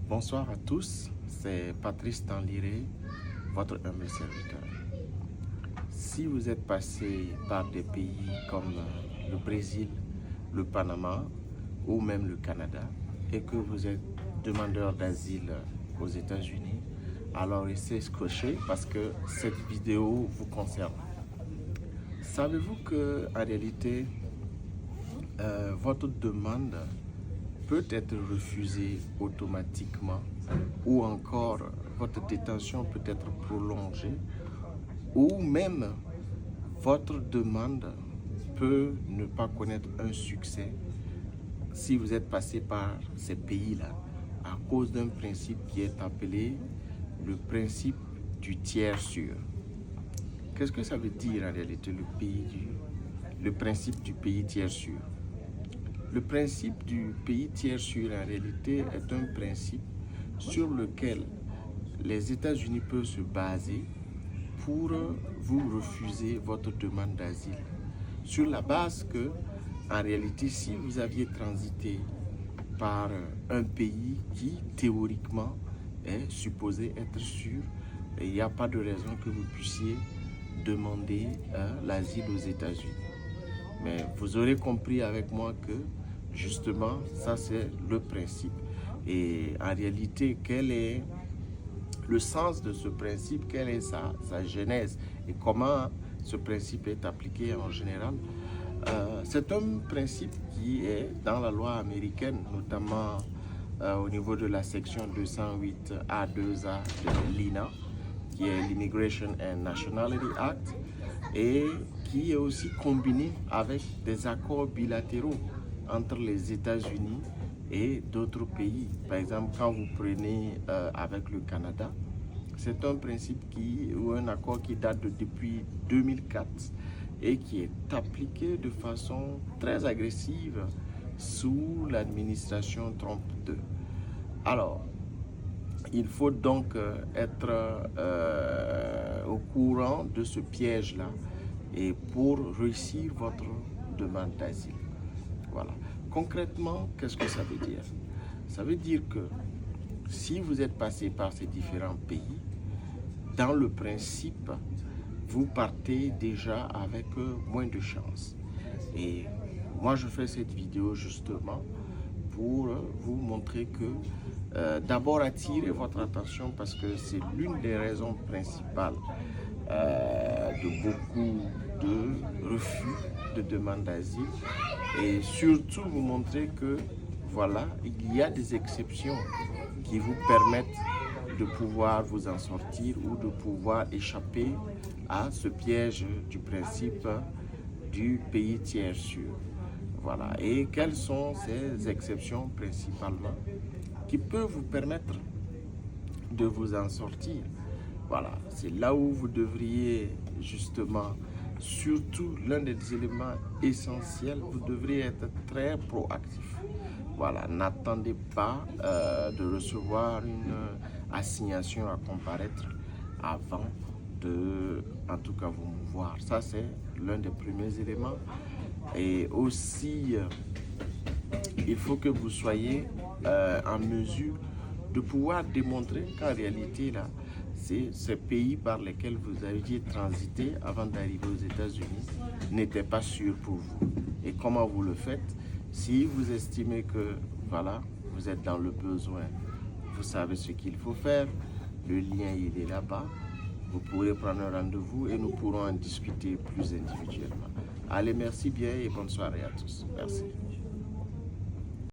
Bonsoir à tous, c'est Patrice Tanliré, votre humble serviteur. Si vous êtes passé par des pays comme le Brésil, le Panama ou même le Canada et que vous êtes demandeur d'asile aux États-Unis, alors restez scotché parce que cette vidéo vous concerne. Savez-vous que en réalité, votre demande peut être refusée automatiquement ou encore votre détention peut être prolongée ou même votre demande peut ne pas connaître un succès si vous êtes passé par ces pays-là à cause d'un principe qui est appelé le principe du tiers sûr. Qu'est-ce que ça veut dire en réalité le principe du pays tiers sûr? Le principe du pays tiers sûr en réalité est un principe sur lequel les États-Unis peuvent se baser pour vous refuser votre demande d'asile. Sur la base que, en réalité, si vous aviez transité par un pays qui, théoriquement, est supposé être sûr, il n'y a pas de raison que vous puissiez demander l'asile aux États-Unis. Mais vous aurez compris avec moi que, justement, ça c'est le principe. Et en réalité, quel est le sens de ce principe, quelle est sa genèse et comment ce principe est appliqué en général? C'est un principe qui est dans la loi américaine, notamment au niveau de la section 208 A2A de l'INA, qui est l'Immigration and Nationality Act, et qui est aussi combiné avec des accords bilatéraux entre les États-Unis et d'autres pays. Par exemple, quand vous prenez avec le Canada, c'est un principe ou un accord qui date depuis 2004 et qui est appliqué de façon très agressive sous l'administration Trump 2. Alors, il faut donc être au courant de ce piège-là et pour réussir votre demande d'asile. Voilà. Concrètement, qu'est-ce que ça veut dire? Ça veut dire que si vous êtes passé par ces différents pays, dans le principe, vous partez déjà avec moins de chances. Et moi, je fais cette vidéo justement pour vous montrer que d'abord attirer votre attention parce que c'est l'une des raisons principales de beaucoup de refus de demande d'asile et surtout vous montrer que voilà, il y a des exceptions qui vous permettent de pouvoir vous en sortir ou de pouvoir échapper à ce piège du principe du pays tiers sûr. Voilà. Et quelles sont ces exceptions principalement qui peuvent vous permettre de vous en sortir? Voilà, c'est là où vous devriez justement, surtout l'un des éléments essentiels, vous devriez être très proactif. Voilà, n'attendez pas de recevoir une assignation à comparaître avant de, en tout cas, vous mouvoir. Ça, c'est l'un des premiers éléments. Et aussi, il faut que vous soyez en mesure de pouvoir démontrer qu'en réalité, là, ces pays par lesquels vous aviez transité avant d'arriver aux États-Unis n'étaient pas sûrs pour vous. Et comment vous le faites? Si vous estimez que voilà, vous êtes dans le besoin, vous savez ce qu'il faut faire, le lien il est là-bas, vous pourrez prendre un rendez-vous et nous pourrons en discuter plus individuellement. Allez, merci bien et bonne soirée à tous. Merci.